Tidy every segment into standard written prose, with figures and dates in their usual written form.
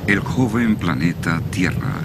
El joven planeta Tierra.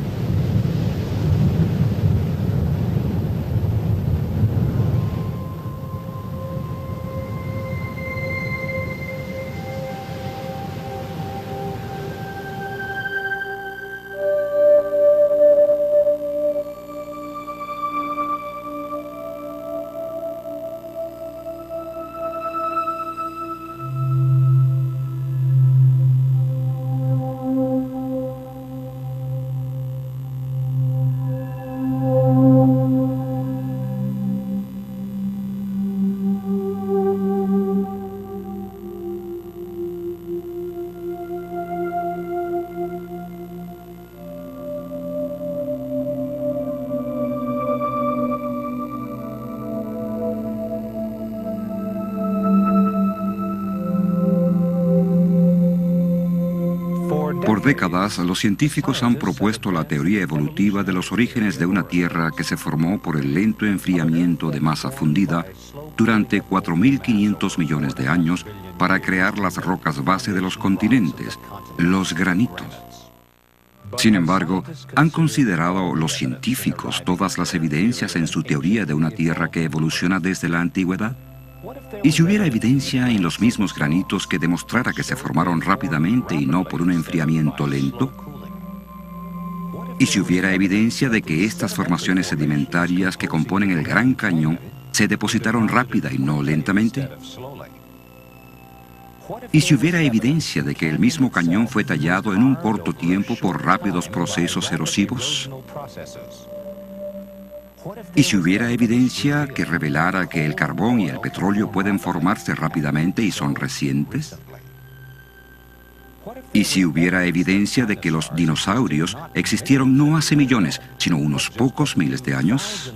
Por décadas, los científicos han propuesto la teoría evolutiva de los orígenes de una Tierra que se formó por el lento enfriamiento de masa fundida durante 4.500 millones de años para crear las rocas base de los continentes, los granitos. Sin embargo, ¿han considerado los científicos todas las evidencias en su teoría de una Tierra que evoluciona desde la antigüedad? ¿Y si hubiera evidencia en los mismos granitos que demostrara que se formaron rápidamente y no por un enfriamiento lento? ¿Y si hubiera evidencia de que estas formaciones sedimentarias que componen el Gran Cañón se depositaron rápida y no lentamente? ¿Y si hubiera evidencia de que el mismo cañón fue tallado en un corto tiempo por rápidos procesos erosivos? ¿Y si hubiera evidencia que revelara que el carbón y el petróleo pueden formarse rápidamente y son recientes? ¿Y si hubiera evidencia de que los dinosaurios existieron no hace millones, sino unos pocos miles de años?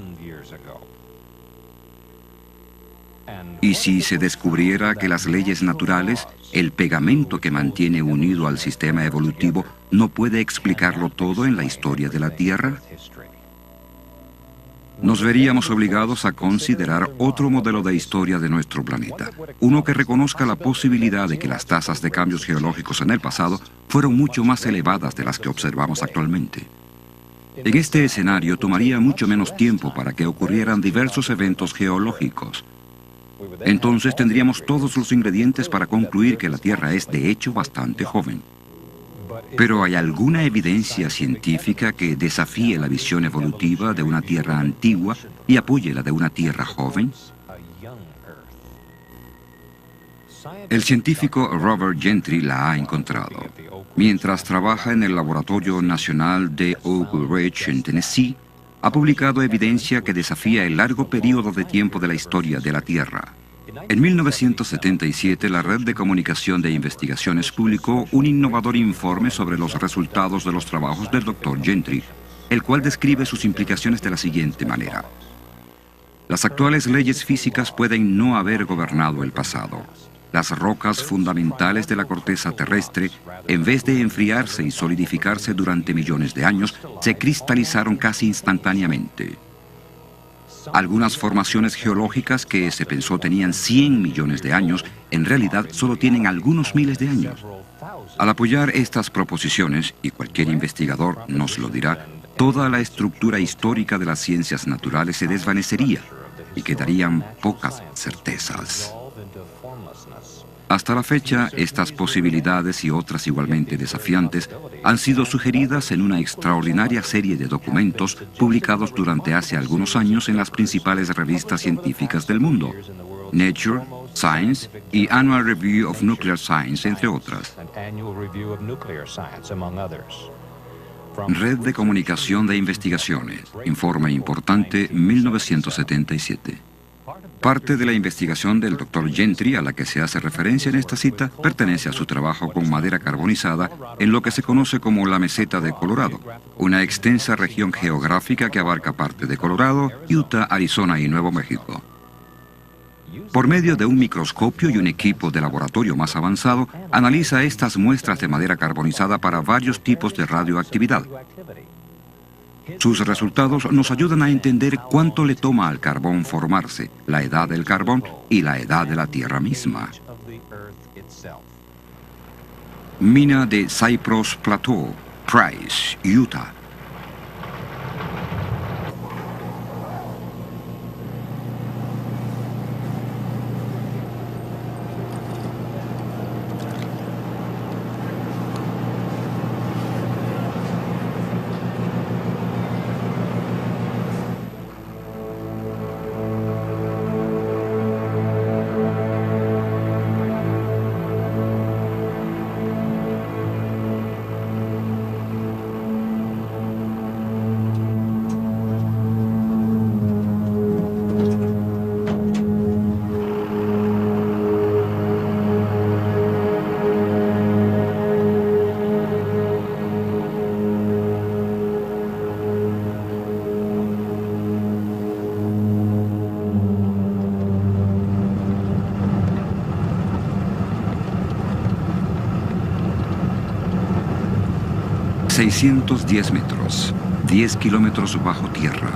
¿Y si se descubriera que las leyes naturales, el pegamento que mantiene unido al sistema evolutivo, no puede explicarlo todo en la historia de la Tierra? Nos veríamos obligados a considerar otro modelo de historia de nuestro planeta, uno que reconozca la posibilidad de que las tasas de cambios geológicos en el pasado fueron mucho más elevadas de las que observamos actualmente. En este escenario tomaría mucho menos tiempo para que ocurrieran diversos eventos geológicos. Entonces tendríamos todos los ingredientes para concluir que la Tierra es de hecho bastante joven. Pero ¿hay alguna evidencia científica que desafíe la visión evolutiva de una Tierra antigua y apoye la de una Tierra joven? El científico Robert Gentry la ha encontrado. Mientras trabaja en el Laboratorio Nacional de Oak Ridge en Tennessee, ha publicado evidencia que desafía el largo periodo de tiempo de la historia de la Tierra. En 1977, la Red de Comunicación de Investigaciones publicó un innovador informe sobre los resultados de los trabajos del Dr. Gentry, el cual describe sus implicaciones de la siguiente manera. Las actuales leyes físicas pueden no haber gobernado el pasado. Las rocas fundamentales de la corteza terrestre, en vez de enfriarse y solidificarse durante millones de años, se cristalizaron casi instantáneamente. Algunas formaciones geológicas que se pensó tenían 100 millones de años, en realidad solo tienen algunos miles de años. Al apoyar estas proposiciones, y cualquier investigador nos lo dirá, toda la estructura histórica de las ciencias naturales se desvanecería y quedarían pocas certezas. Hasta la fecha, estas posibilidades y otras igualmente desafiantes han sido sugeridas en una extraordinaria serie de documentos publicados durante hace algunos años en las principales revistas científicas del mundo, Nature, Science y Annual Review of Nuclear Science, entre otras. Red de Comunicación de Investigaciones, informe importante 1977. Parte de la investigación del Dr. Gentry, a la que se hace referencia en esta cita, pertenece a su trabajo con madera carbonizada en lo que se conoce como la Meseta de Colorado, una extensa región geográfica que abarca parte de Colorado, Utah, Arizona y Nuevo México. Por medio de un microscopio y un equipo de laboratorio más avanzado, analiza estas muestras de madera carbonizada para varios tipos de radioactividad. Sus resultados nos ayudan a entender cuánto le toma al carbón formarse, la edad del carbón y la edad de la Tierra misma. Mina de Cypress Plateau, Price, Utah. ...610 metros, 10 kilómetros bajo tierra.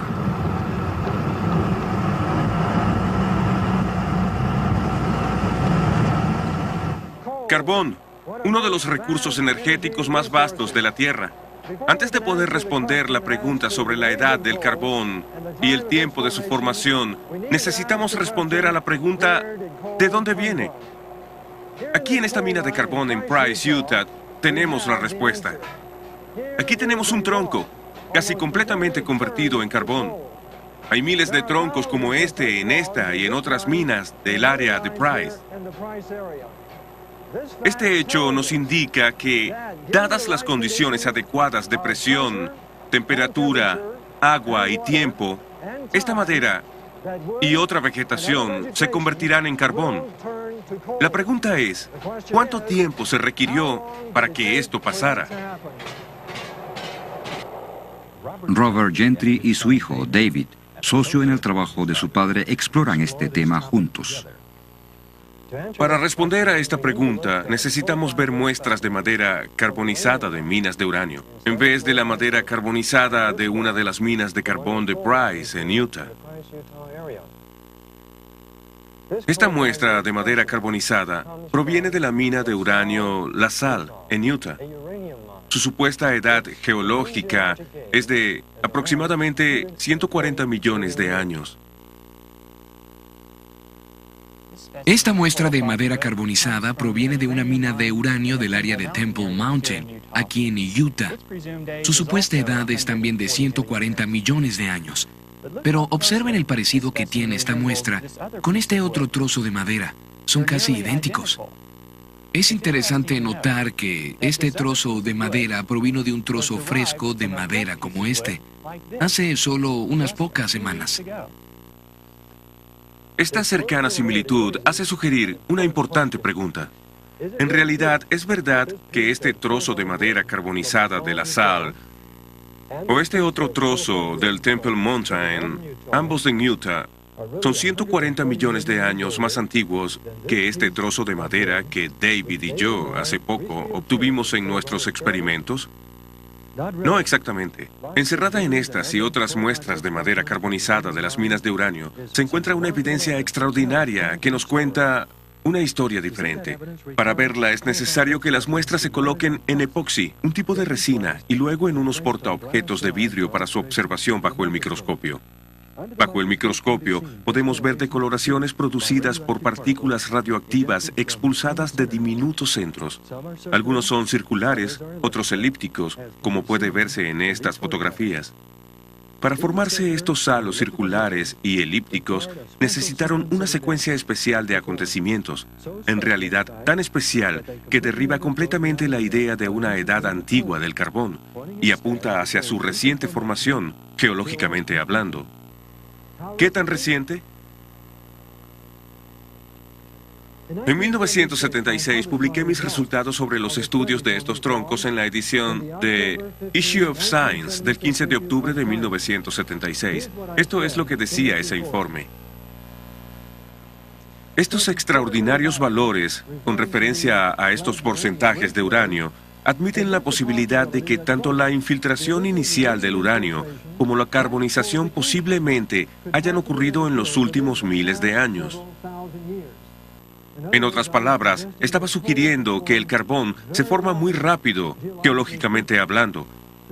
Carbón, uno de los recursos energéticos más vastos de la Tierra. Antes de poder responder la pregunta sobre la edad del carbón y el tiempo de su formación, necesitamos responder a la pregunta ¿de dónde viene? Aquí en esta mina de carbón en Price, Utah, tenemos la respuesta. Aquí tenemos un tronco, casi completamente convertido en carbón. Hay miles de troncos como este en esta y en otras minas del área de Price. Este hecho nos indica que, dadas las condiciones adecuadas de presión, temperatura, agua y tiempo, esta madera y otra vegetación se convertirán en carbón. La pregunta es, ¿cuánto tiempo se requirió para que esto pasara? Robert Gentry y su hijo, David, socio en el trabajo de su padre, exploran este tema juntos. Para responder a esta pregunta, necesitamos ver muestras de madera carbonizada de minas de uranio, en vez de la madera carbonizada de una de las minas de carbón de Price, en Utah. Esta muestra de madera carbonizada proviene de la mina de uranio La Sal, en Utah. Su supuesta edad geológica es de aproximadamente 140 millones de años. Esta muestra de madera carbonizada proviene de una mina de uranio del área de Temple Mountain, aquí en Utah. Su supuesta edad es también de 140 millones de años. Pero observen el parecido que tiene esta muestra con este otro trozo de madera. Son casi idénticos. Es interesante notar que este trozo de madera provino de un trozo fresco de madera como este, hace solo unas pocas semanas. Esta cercana similitud hace sugerir una importante pregunta. En realidad, ¿es verdad que este trozo de madera carbonizada de La Sal o este otro trozo del Temple Mountain, ambos en Utah, son 140 millones de años más antiguos que este trozo de madera que David y yo hace poco obtuvimos en nuestros experimentos? No exactamente. Encerrada en estas y otras muestras de madera carbonizada de las minas de uranio, se encuentra una evidencia extraordinaria que nos cuenta una historia diferente. Para verla es necesario que las muestras se coloquen en epoxi, un tipo de resina, y luego en unos portaobjetos de vidrio para su observación bajo el microscopio. Bajo el microscopio podemos ver decoloraciones producidas por partículas radioactivas expulsadas de diminutos centros. Algunos son circulares, otros elípticos, como puede verse en estas fotografías. Para formarse estos halos circulares y elípticos, necesitaron una secuencia especial de acontecimientos, en realidad tan especial que derriba completamente la idea de una edad antigua del carbón y apunta hacia su reciente formación, geológicamente hablando. ¿Qué tan reciente? En 1976 publiqué mis resultados sobre los estudios de estos troncos en la edición de Issue of Science del 15 de octubre de 1976. Esto es lo que decía ese informe. Estos extraordinarios valores, con referencia a estos porcentajes de uranio, admiten la posibilidad de que tanto la infiltración inicial del uranio como la carbonización posiblemente hayan ocurrido en los últimos miles de años. En otras palabras, estaba sugiriendo que el carbón se forma muy rápido, geológicamente hablando.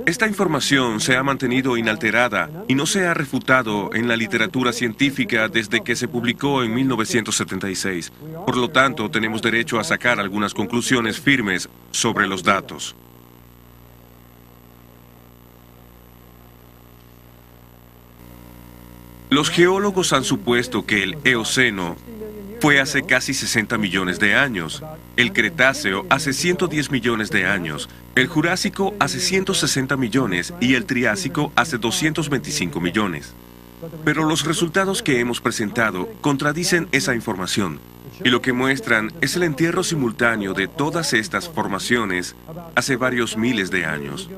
Esta información se ha mantenido inalterada y no se ha refutado en la literatura científica desde que se publicó en 1976. Por lo tanto, tenemos derecho a sacar algunas conclusiones firmes sobre los datos. Los geólogos han supuesto que el Eoceno fue hace casi 60 millones de años, el Cretáceo hace 110 millones de años, el Jurásico hace 160 millones y el Triásico hace 225 millones. Pero los resultados que hemos presentado contradicen esa información, y lo que muestran es el entierro simultáneo de todas estas formaciones hace varios miles de años.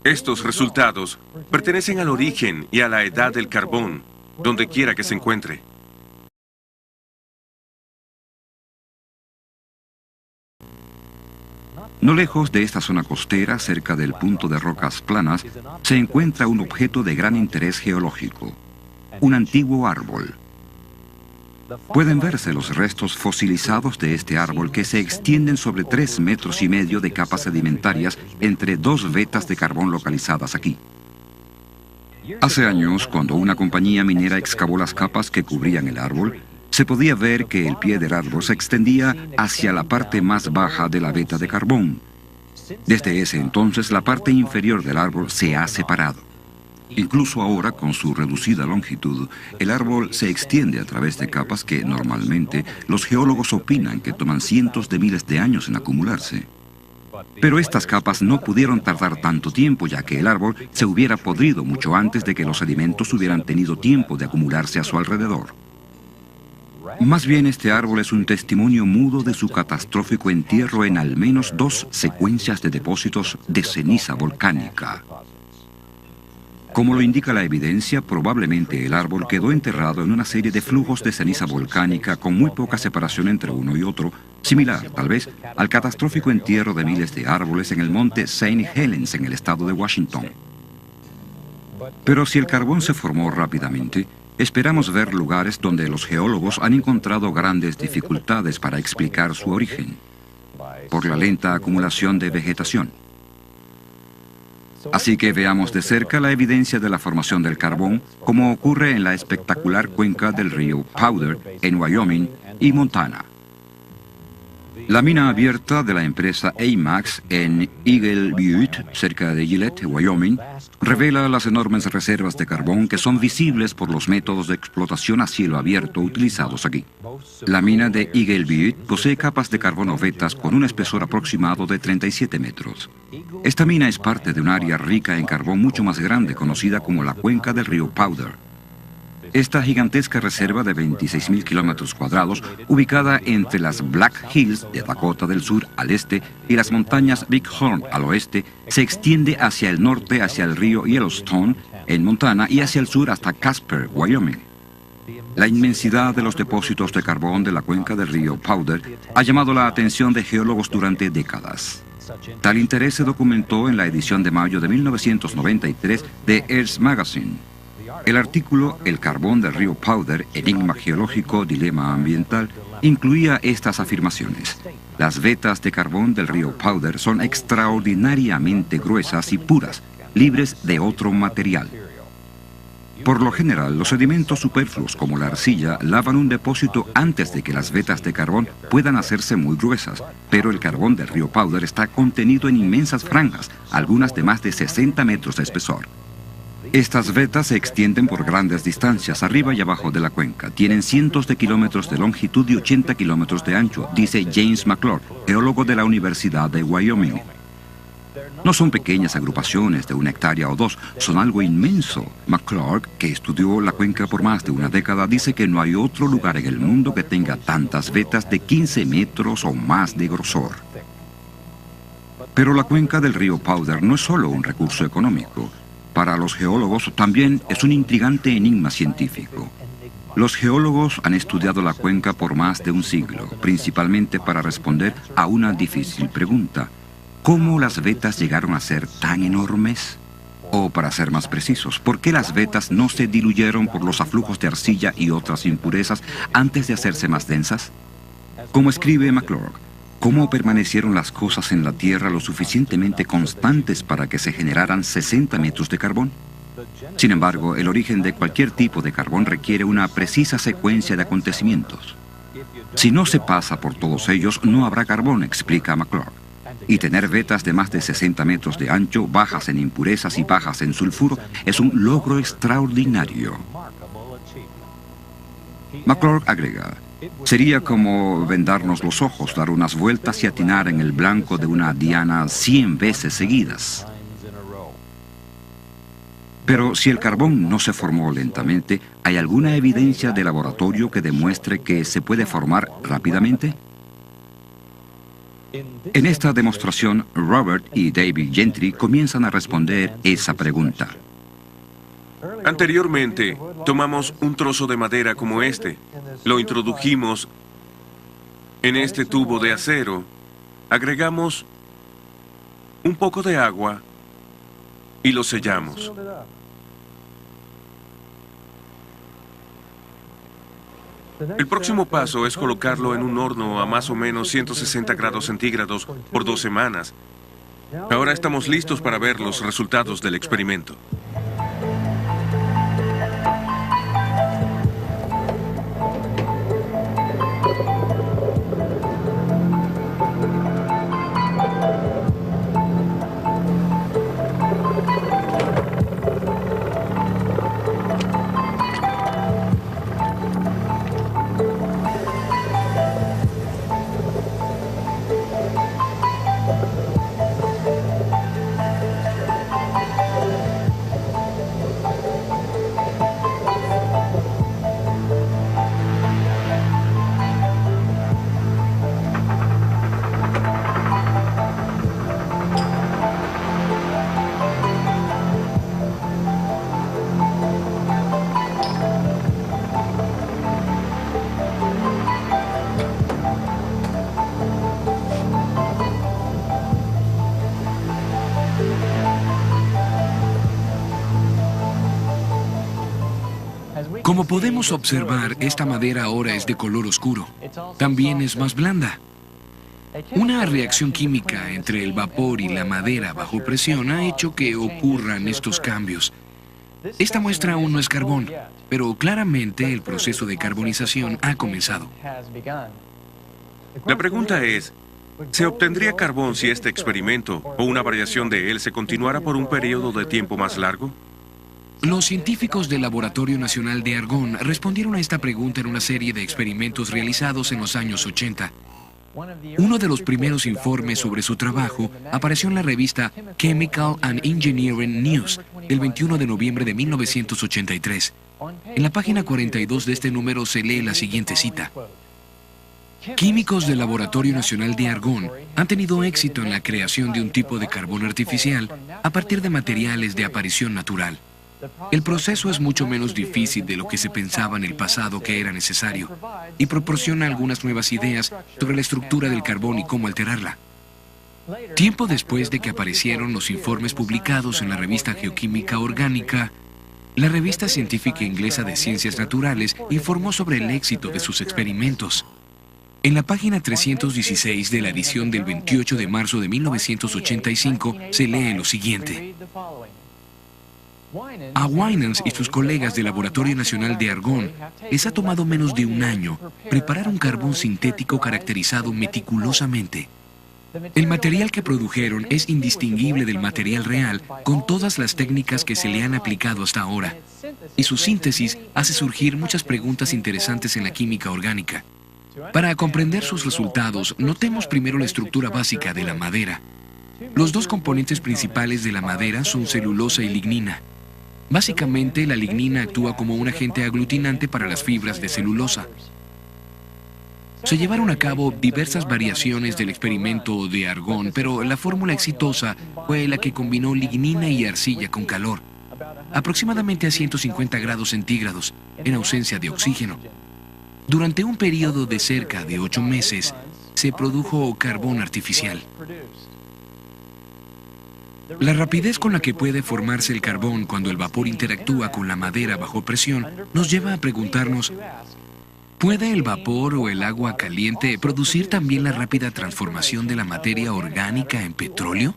Estos resultados pertenecen al origen y a la edad del carbón, donde quiera que se encuentre. No lejos de esta zona costera, cerca del punto de rocas planas, se encuentra un objeto de gran interés geológico, un antiguo árbol. Pueden verse los restos fosilizados de este árbol que se extienden sobre 3,5 metros de capas sedimentarias entre 2 vetas de carbón localizadas aquí. Hace años, cuando una compañía minera excavó las capas que cubrían el árbol, se podía ver que el pie del árbol se extendía hacia la parte más baja de la veta de carbón. Desde ese entonces, la parte inferior del árbol se ha separado. Incluso ahora, con su reducida longitud, el árbol se extiende a través de capas que, normalmente, los geólogos opinan que toman cientos de miles de años en acumularse. Pero estas capas no pudieron tardar tanto tiempo, ya que el árbol se hubiera podrido mucho antes de que los sedimentos hubieran tenido tiempo de acumularse a su alrededor. Más bien, este árbol es un testimonio mudo de su catastrófico entierro en al menos 2 secuencias de depósitos de ceniza volcánica. Como lo indica la evidencia, probablemente el árbol quedó enterrado en una serie de flujos de ceniza volcánica con muy poca separación entre uno y otro, similar, tal vez, al catastrófico entierro de miles de árboles en el monte St. Helens en el estado de Washington. Pero si el carbón se formó rápidamente, esperamos ver lugares donde los geólogos han encontrado grandes dificultades para explicar su origen, por la lenta acumulación de vegetación. Así que veamos de cerca la evidencia de la formación del carbón, como ocurre en la espectacular cuenca del río Powder en Wyoming y Montana. La mina abierta de la empresa AMAX en Eagle Butte, cerca de Gillette, Wyoming, revela las enormes reservas de carbón que son visibles por los métodos de explotación a cielo abierto utilizados aquí. La mina de Eagle Butte posee capas de carbono vetas con un espesor aproximado de 37 metros. Esta mina es parte de un área rica en carbón mucho más grande, conocida como la cuenca del río Powder. Esta gigantesca reserva de 26.000 kilómetros cuadrados, ubicada entre las Black Hills de Dakota del Sur al este y las montañas Big Horn al oeste, se extiende hacia el norte hacia el río Yellowstone en Montana y hacia el sur hasta Casper, Wyoming. La inmensidad de los depósitos de carbón de la cuenca del río Powder ha llamado la atención de geólogos durante décadas. Tal interés se documentó en la edición de mayo de 1993 de Earth Magazine. El artículo El carbón del río Powder, enigma geológico, dilema ambiental, incluía estas afirmaciones. Las vetas de carbón del río Powder son extraordinariamente gruesas y puras, libres de otro material. Por lo general, los sedimentos superfluos como la arcilla lavan un depósito antes de que las vetas de carbón puedan hacerse muy gruesas, pero el carbón del río Powder está contenido en inmensas franjas, algunas de más de 60 metros de espesor. Estas vetas se extienden por grandes distancias, arriba y abajo de la cuenca. Tienen cientos de kilómetros de longitud y 80 kilómetros de ancho, dice James McClure, geólogo de la Universidad de Wyoming. No son pequeñas agrupaciones de 1 hectárea o 2, son algo inmenso. McClure, que estudió la cuenca por más de una década, dice que no hay otro lugar en el mundo que tenga tantas vetas de 15 metros o más de grosor. Pero la cuenca del río Powder no es solo un recurso económico. Para los geólogos también es un intrigante enigma científico. Los geólogos han estudiado la cuenca por más de un siglo, principalmente para responder a una difícil pregunta. ¿Cómo las vetas llegaron a ser tan enormes? O, para ser más precisos, ¿por qué las vetas no se diluyeron por los aflujos de arcilla y otras impurezas antes de hacerse más densas? Como escribe McClurg, ¿cómo permanecieron las cosas en la Tierra lo suficientemente constantes para que se generaran 60 metros de carbón? Sin embargo, el origen de cualquier tipo de carbón requiere una precisa secuencia de acontecimientos. Si no se pasa por todos ellos, no habrá carbón, explica McClurg. Y tener vetas de más de 60 metros de ancho, bajas en impurezas y bajas en sulfuro, es un logro extraordinario. McClurg agrega, sería como vendarnos los ojos, dar unas vueltas y atinar en el blanco de una diana 100 veces seguidas. Pero si el carbón no se formó lentamente, ¿hay alguna evidencia de laboratorio que demuestre que se puede formar rápidamente? En esta demostración, Robert y David Gentry comienzan a responder esa pregunta. Anteriormente, tomamos un trozo de madera como este, lo introdujimos en este tubo de acero, agregamos un poco de agua y lo sellamos. El próximo paso es colocarlo en un horno a más o menos 160 grados centígrados por 2 semanas. Ahora estamos listos para ver los resultados del experimento. Como podemos observar, esta madera ahora es de color oscuro. También es más blanda. Una reacción química entre el vapor y la madera bajo presión ha hecho que ocurran estos cambios. Esta muestra aún no es carbón, pero claramente el proceso de carbonización ha comenzado. La pregunta es, ¿se obtendría carbón si este experimento o una variación de él se continuara por un periodo de tiempo más largo? Los científicos del Laboratorio Nacional de Argón respondieron a esta pregunta en una serie de experimentos realizados en los años 80. Uno de los primeros informes sobre su trabajo apareció en la revista Chemical and Engineering News del 21 de noviembre de 1983. En la página 42 de este número se lee la siguiente cita. Químicos del Laboratorio Nacional de Argón han tenido éxito en la creación de un tipo de carbón artificial a partir de materiales de aparición natural. El proceso es mucho menos difícil de lo que se pensaba en el pasado que era necesario y proporciona algunas nuevas ideas sobre la estructura del carbón y cómo alterarla. Tiempo después de que aparecieron los informes publicados en la revista Geoquímica Orgánica, la revista científica inglesa de Ciencias Naturales informó sobre el éxito de sus experimentos. En la página 316 de la edición del 28 de marzo de 1985 se lee lo siguiente. A Winans y sus colegas del Laboratorio Nacional de Argón les ha tomado menos de un año preparar un carbón sintético caracterizado meticulosamente. El material que produjeron es indistinguible del material real con todas las técnicas que se le han aplicado hasta ahora, y su síntesis hace surgir muchas preguntas interesantes en la química orgánica. Para comprender sus resultados, notemos primero la estructura básica de la madera. Los dos componentes principales de la madera son celulosa y lignina. Básicamente, la lignina actúa como un agente aglutinante para las fibras de celulosa. Se llevaron a cabo diversas variaciones del experimento de Argón, pero la fórmula exitosa fue la que combinó lignina y arcilla con calor, aproximadamente a 150 grados centígrados, en ausencia de oxígeno. Durante un periodo de cerca de 8 meses, se produjo carbón artificial. La rapidez con la que puede formarse el carbón cuando el vapor interactúa con la madera bajo presión nos lleva a preguntarnos, ¿Puede el vapor o el agua caliente producir también la rápida transformación de la materia orgánica en petróleo?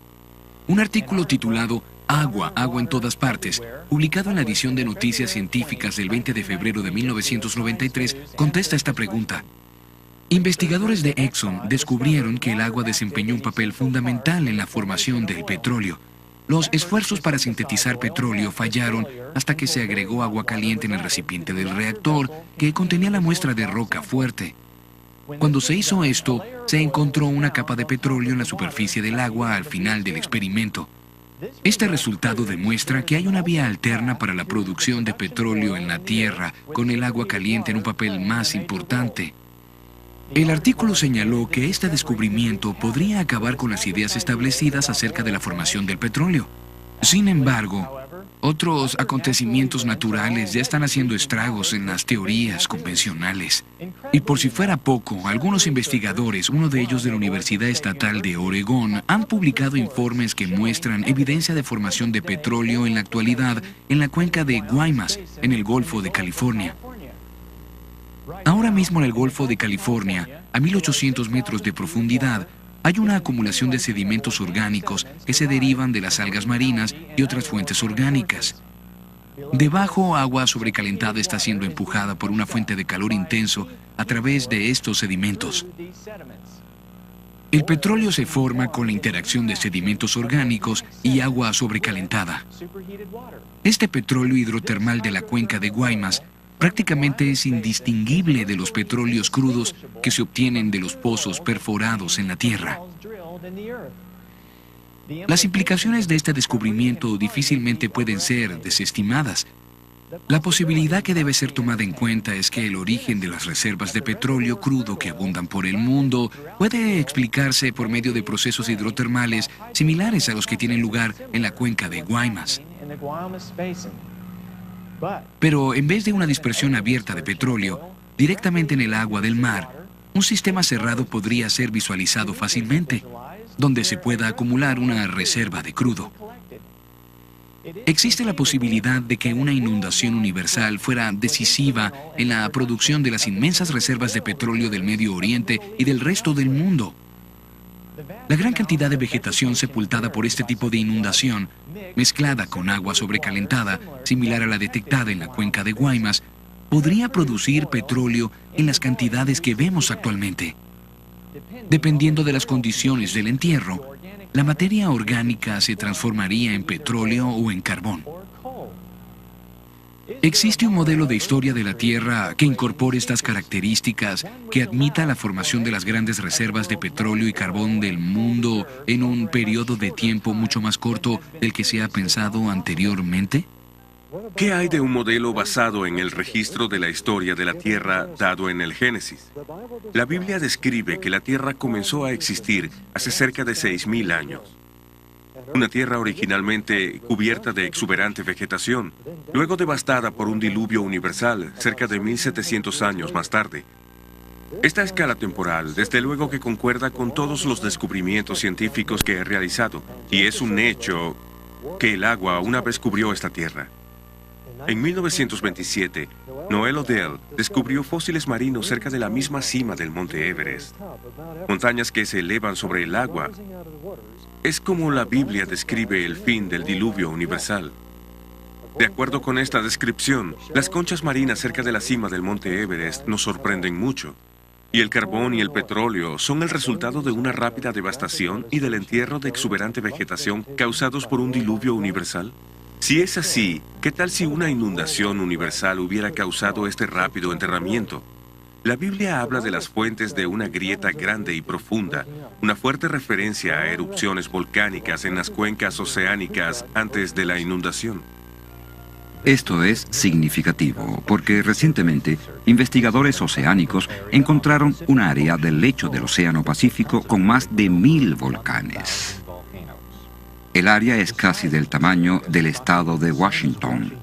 Un artículo titulado Agua, agua en todas partes, publicado en la edición de Noticias Científicas del 20 de febrero de 1993, contesta esta pregunta. Investigadores de Exxon descubrieron que el agua desempeñó un papel fundamental en la formación del petróleo. Los esfuerzos para sintetizar petróleo fallaron hasta que se agregó agua caliente en el recipiente del reactor, que contenía la muestra de roca fuerte. Cuando se hizo esto, se encontró una capa de petróleo en la superficie del agua al final del experimento. Este resultado demuestra que hay una vía alterna para la producción de petróleo en la Tierra, con el agua caliente en un papel más importante. El artículo señaló que este descubrimiento podría acabar con las ideas establecidas acerca de la formación del petróleo. Sin embargo, otros acontecimientos naturales ya están haciendo estragos en las teorías convencionales. Y por si fuera poco, algunos investigadores, uno de ellos de la Universidad Estatal de Oregón, han publicado informes que muestran evidencia de formación de petróleo en la actualidad en la cuenca de Guaymas, en el Golfo de California. Ahora mismo en el Golfo de California, a 1.800 metros de profundidad, hay una acumulación de sedimentos orgánicos que se derivan de las algas marinas y otras fuentes orgánicas. Debajo, agua sobrecalentada está siendo empujada por una fuente de calor intenso a través de estos sedimentos. El petróleo se forma con la interacción de sedimentos orgánicos y agua sobrecalentada. Este petróleo hidrotermal de la cuenca de Guaymas prácticamente es indistinguible de los petróleos crudos que se obtienen de los pozos perforados en la Tierra. Las implicaciones de este descubrimiento difícilmente pueden ser desestimadas. La posibilidad que debe ser tomada en cuenta es que el origen de las reservas de petróleo crudo que abundan por el mundo puede explicarse por medio de procesos hidrotermales similares a los que tienen lugar en la cuenca de Guaymas. Pero en vez de una dispersión abierta de petróleo directamente en el agua del mar, un sistema cerrado podría ser visualizado fácilmente, donde se pueda acumular una reserva de crudo. Existe la posibilidad de que una inundación universal fuera decisiva en la producción de las inmensas reservas de petróleo del Medio Oriente y del resto del mundo. La gran cantidad de vegetación sepultada por este tipo de inundación, mezclada con agua sobrecalentada, similar a la detectada en la cuenca de Guaymas, podría producir petróleo en las cantidades que vemos actualmente. Dependiendo de las condiciones del entierro, la materia orgánica se transformaría en petróleo o en carbón. ¿Existe un modelo de historia de la Tierra que incorpore estas características, que admita la formación de las grandes reservas de petróleo y carbón del mundo en un periodo de tiempo mucho más corto del que se ha pensado anteriormente? ¿Qué hay de un modelo basado en el registro de la historia de la Tierra dado en el Génesis? La Biblia describe que la Tierra comenzó a existir hace cerca de 6.000 años. Una tierra originalmente cubierta de exuberante vegetación, luego devastada por un diluvio universal cerca de 1.700 años más tarde. Esta escala temporal, desde luego que concuerda con todos los descubrimientos científicos que he realizado, y es un hecho que el agua una vez cubrió esta tierra. En 1927, Noel Odell descubrió fósiles marinos cerca de la misma cima del monte Everest, montañas que se elevan sobre el agua. Es como la Biblia describe el fin del diluvio universal. De acuerdo con esta descripción, las conchas marinas cerca de la cima del monte Everest nos sorprenden mucho. Y el carbón y el petróleo son el resultado de una rápida devastación y del entierro de exuberante vegetación causados por un diluvio universal. Si es así, ¿qué tal si una inundación universal hubiera causado este rápido enterramiento? La Biblia habla de las fuentes de una grieta grande y profunda, una fuerte referencia a erupciones volcánicas en las cuencas oceánicas antes de la inundación. Esto es significativo porque recientemente investigadores oceánicos encontraron un área del lecho del Océano Pacífico con más de 1.000 volcanes. El área es casi del tamaño del estado de Washington.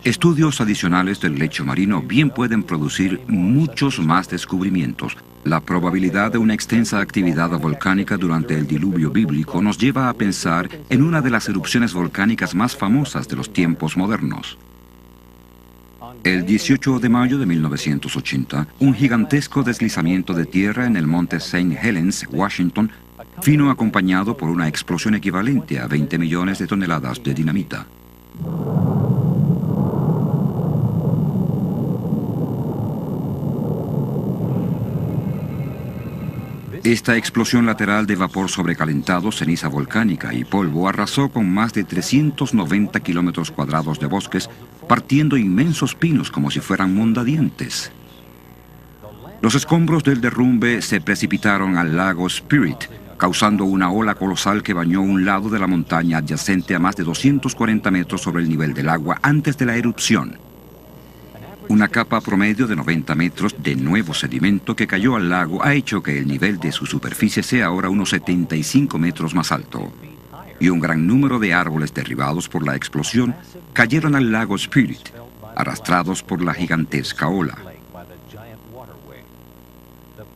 Estudios adicionales del lecho marino bien pueden producir muchos más descubrimientos. La probabilidad de una extensa actividad volcánica durante el diluvio bíblico nos lleva a pensar en una de las erupciones volcánicas más famosas de los tiempos modernos. El 18 de mayo de 1980, un gigantesco deslizamiento de tierra en el monte St. Helens, Washington, vino acompañado por una explosión equivalente a 20 millones de toneladas de dinamita. Esta explosión lateral de vapor sobrecalentado, ceniza volcánica y polvo arrasó con más de 390 kilómetros cuadrados de bosques, partiendo inmensos pinos como si fueran mondadientes. Los escombros del derrumbe se precipitaron al lago Spirit, causando una ola colosal que bañó un lado de la montaña adyacente a más de 240 metros sobre el nivel del agua antes de la erupción. Una capa promedio de 90 metros de nuevo sedimento que cayó al lago ha hecho que el nivel de su superficie sea ahora unos 75 metros más alto. Y un gran número de árboles derribados por la explosión cayeron al lago Spirit, arrastrados por la gigantesca ola.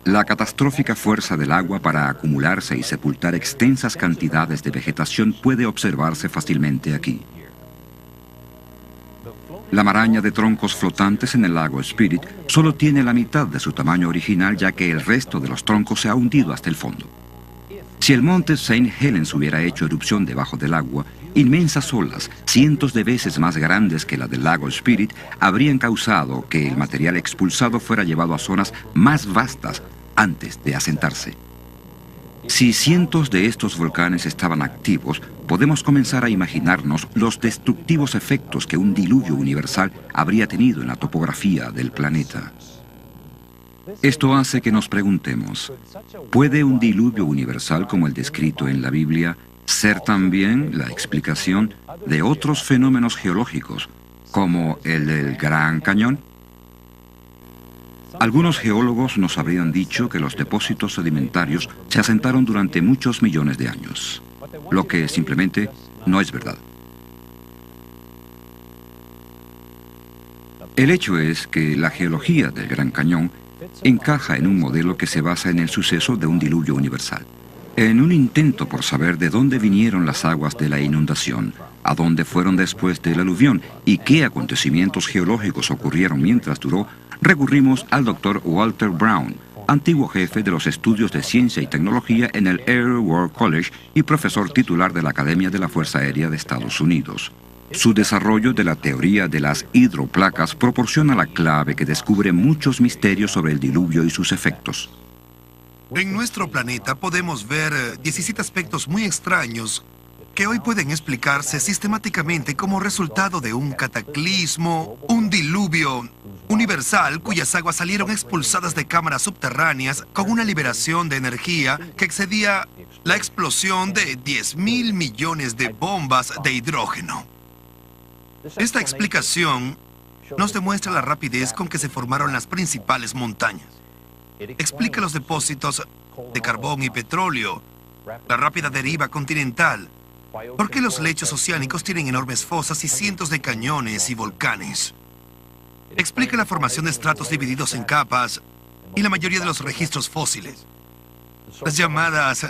La catastrófica fuerza del agua para acumularse y sepultar extensas cantidades de vegetación puede observarse fácilmente aquí. La maraña de troncos flotantes en el lago Spirit solo tiene la mitad de su tamaño original, ya que el resto de los troncos se ha hundido hasta el fondo. Si el monte St. Helens hubiera hecho erupción debajo del agua, inmensas olas, cientos de veces más grandes que la del lago Spirit, habrían causado que el material expulsado fuera llevado a zonas más vastas antes de asentarse. Si cientos de estos volcanes estaban activos, podemos comenzar a imaginarnos los destructivos efectos que un diluvio universal habría tenido en la topografía del planeta. Esto hace que nos preguntemos, ¿puede un diluvio universal como el descrito en la Biblia ser también la explicación de otros fenómenos geológicos, como el del Gran Cañón? Algunos geólogos nos habrían dicho que los depósitos sedimentarios se asentaron durante muchos millones de años, lo que simplemente no es verdad. El hecho es que la geología del Gran Cañón encaja en un modelo que se basa en el suceso de un diluvio universal. En un intento por saber de dónde vinieron las aguas de la inundación, a dónde fueron después del aluvión y qué acontecimientos geológicos ocurrieron mientras duró, recurrimos al Dr. Walter Brown, antiguo jefe de los estudios de ciencia y tecnología en el Air War College y profesor titular de la Academia de la Fuerza Aérea de Estados Unidos. Su desarrollo de la teoría de las hidroplacas proporciona la clave que descubre muchos misterios sobre el diluvio y sus efectos. En nuestro planeta podemos ver 17 aspectos muy extraños que hoy pueden explicarse sistemáticamente como resultado de un cataclismo, un diluvio universal cuyas aguas salieron expulsadas de cámaras subterráneas con una liberación de energía que excedía la explosión de 10.000 millones de bombas de hidrógeno. Esta explicación nos demuestra la rapidez con que se formaron las principales montañas. Explica los depósitos de carbón y petróleo, la rápida deriva continental, por qué los lechos oceánicos tienen enormes fosas y cientos de cañones y volcanes. Explica la formación de estratos divididos en capas y la mayoría de los registros fósiles, las llamadas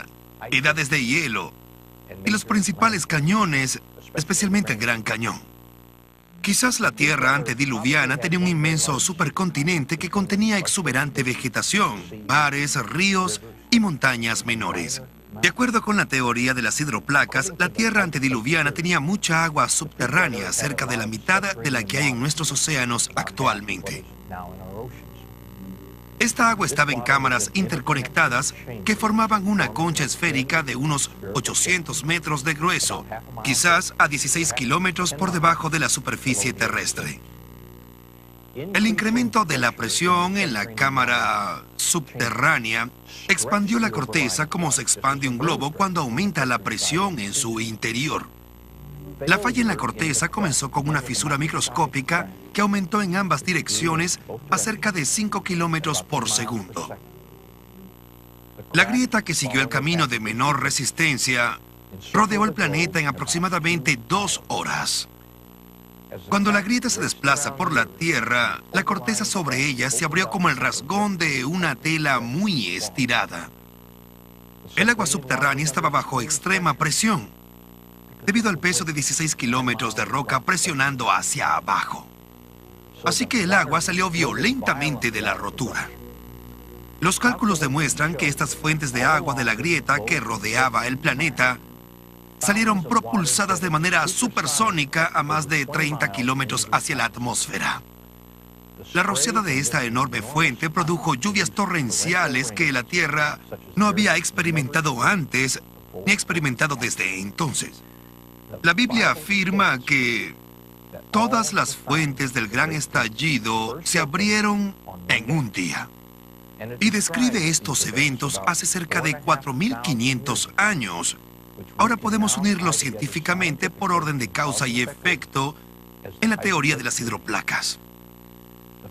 edades de hielo y los principales cañones, especialmente el Gran Cañón. Quizás la Tierra antediluviana tenía un inmenso supercontinente que contenía exuberante vegetación, mares, ríos y montañas menores. De acuerdo con la teoría de las hidroplacas, la Tierra antediluviana tenía mucha agua subterránea, cerca de la mitad de la que hay en nuestros océanos actualmente. Esta agua estaba en cámaras interconectadas que formaban una concha esférica de unos 800 metros de grueso, quizás a 16 kilómetros por debajo de la superficie terrestre. El incremento de la presión en la cámara subterránea expandió la corteza como se expande un globo cuando aumenta la presión en su interior. La falla en la corteza comenzó con una fisura microscópica que aumentó en ambas direcciones a cerca de 5 kilómetros por segundo. La grieta que siguió el camino de menor resistencia rodeó el planeta en aproximadamente 2 horas. Cuando la grieta se desplaza por la Tierra, la corteza sobre ella se abrió como el rasgón de una tela muy estirada. El agua subterránea estaba bajo extrema presión, debido al peso de 16 kilómetros de roca presionando hacia abajo. así que el agua salió violentamente de la rotura. Los cálculos demuestran que estas fuentes de agua de la grieta que rodeaba el planeta salieron propulsadas de manera supersónica a más de 30 kilómetros hacia la atmósfera. La rociada de esta enorme fuente produjo lluvias torrenciales que la Tierra no había experimentado antes ni experimentado desde entonces. La Biblia afirma que todas las fuentes del gran estallido se abrieron en un día. Y describe estos eventos hace cerca de 4.500 años. Ahora podemos unirlos científicamente por orden de causa y efecto en la teoría de las hidroplacas.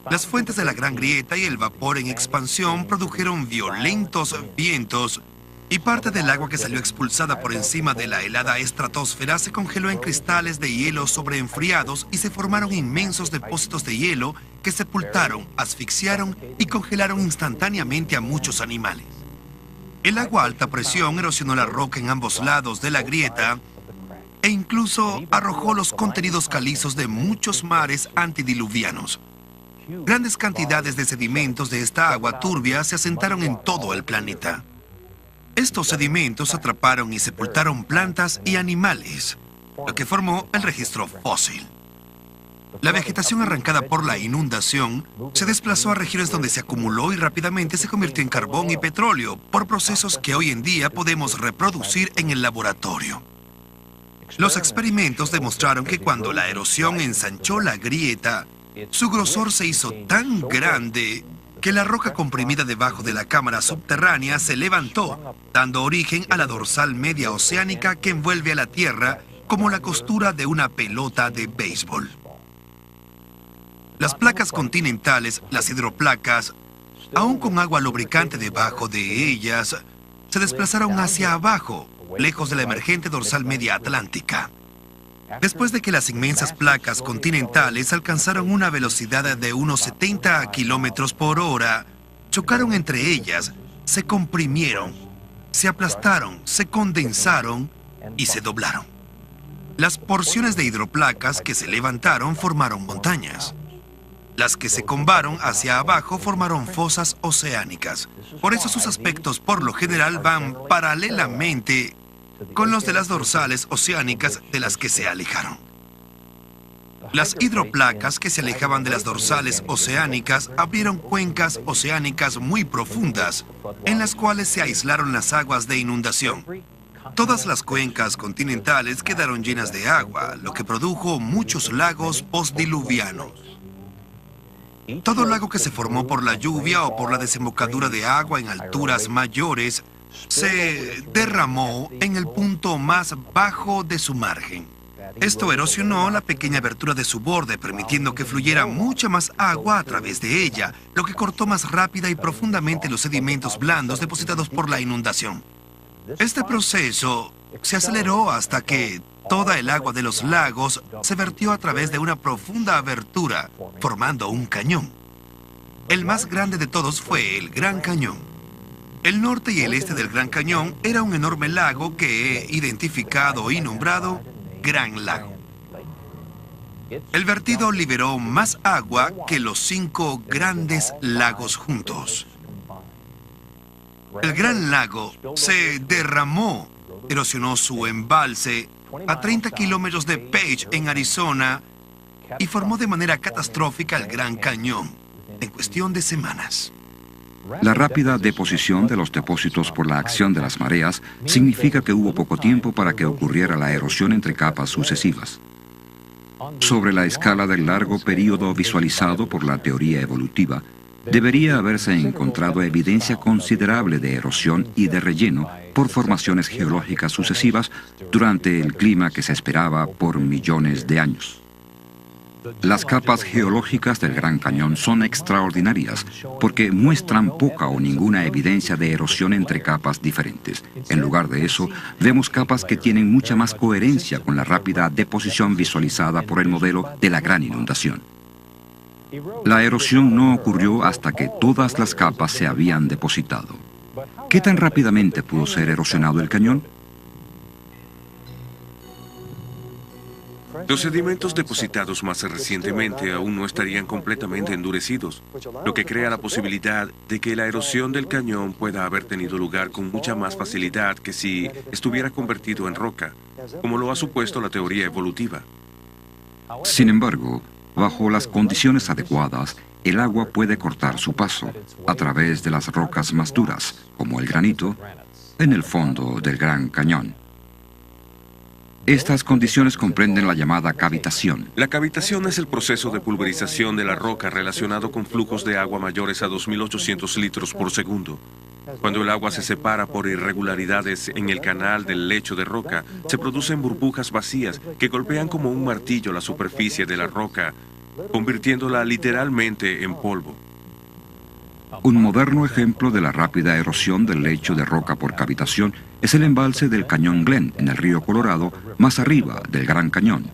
Las fuentes de la Gran Grieta y el vapor en expansión produjeron violentos vientos y parte del agua que salió expulsada por encima de la helada estratosfera se congeló en cristales de hielo sobreenfriados y se formaron inmensos depósitos de hielo que sepultaron, asfixiaron y congelaron instantáneamente a muchos animales. El agua a alta presión erosionó la roca en ambos lados de la grieta e incluso arrojó los contenidos calizos de muchos mares antidiluvianos. Grandes cantidades de sedimentos de esta agua turbia se asentaron en todo el planeta. Estos sedimentos atraparon y sepultaron plantas y animales, lo que formó el registro fósil. La vegetación arrancada por la inundación se desplazó a regiones donde se acumuló y rápidamente se convirtió en carbón y petróleo por procesos que hoy en día podemos reproducir en el laboratorio. Los experimentos demostraron que cuando la erosión ensanchó la grieta, su grosor se hizo tan grande que la roca comprimida debajo de la cámara subterránea se levantó, dando origen a la dorsal media oceánica que envuelve a la Tierra como la costura de una pelota de béisbol. Las placas continentales, las hidroplacas, aún con agua lubricante debajo de ellas, se desplazaron hacia abajo, lejos de la emergente dorsal media atlántica. Después de que las inmensas placas continentales alcanzaron una velocidad de unos 70 kilómetros por hora, chocaron entre ellas, se comprimieron, se aplastaron, se condensaron y se doblaron. Las porciones de hidroplacas que se levantaron formaron montañas. Las que se combaron hacia abajo formaron fosas oceánicas. Por eso sus aspectos por lo general van paralelamente con los de las dorsales oceánicas de las que se alejaron. Las hidroplacas que se alejaban de las dorsales oceánicas abrieron cuencas oceánicas muy profundas, en las cuales se aislaron las aguas de inundación. Todas las cuencas continentales quedaron llenas de agua, lo que produjo muchos lagos postdiluvianos. Todo lago que se formó por la lluvia o por la desembocadura de agua en alturas mayores se derramó en el punto más bajo de su margen. Esto erosionó la pequeña abertura de su borde, permitiendo que fluyera mucha más agua a través de ella, lo que cortó más rápida y profundamente los sedimentos blandos depositados por la inundación. Este proceso se aceleró hasta que toda el agua de los lagos se vertió a través de una profunda abertura, formando un cañón. El más grande de todos fue el Gran Cañón. El norte y el este del Gran Cañón era un enorme lago que he identificado y nombrado Gran Lago. El vertido liberó más agua que los 5 grandes lagos juntos. El Gran Lago se derramó, erosionó su embalse a 30 kilómetros de Page, en Arizona, y formó de manera catastrófica el Gran Cañón, en cuestión de semanas. La rápida deposición de los depósitos por la acción de las mareas significa que hubo poco tiempo para que ocurriera la erosión entre capas sucesivas. Sobre la escala del largo período visualizado por la teoría evolutiva, debería haberse encontrado evidencia considerable de erosión y de relleno por formaciones geológicas sucesivas durante el clima que se esperaba por millones de años. Las capas geológicas del Gran Cañón son extraordinarias porque muestran poca o ninguna evidencia de erosión entre capas diferentes. En lugar de eso, vemos capas que tienen mucha más coherencia con la rápida deposición visualizada por el modelo de la gran inundación. La erosión no ocurrió hasta que todas las capas se habían depositado. ¿Qué tan rápidamente pudo ser erosionado el cañón? Los sedimentos depositados más recientemente aún no estarían completamente endurecidos, lo que crea la posibilidad de que la erosión del cañón pueda haber tenido lugar con mucha más facilidad que si estuviera convertido en roca, como lo ha supuesto la teoría evolutiva. Sin embargo, bajo las condiciones adecuadas, el agua puede cortar su paso a través de las rocas más duras, como el granito, en el fondo del Gran Cañón. Estas condiciones comprenden la llamada cavitación. La cavitación es el proceso de pulverización de la roca relacionado con flujos de agua mayores a 2.800 litros por segundo. Cuando el agua se separa por irregularidades en el canal del lecho de roca, se producen burbujas vacías que golpean como un martillo la superficie de la roca, convirtiéndola literalmente en polvo. Un moderno ejemplo de la rápida erosión del lecho de roca por cavitación es el embalse del Cañón Glen en el río Colorado, más arriba del Gran Cañón.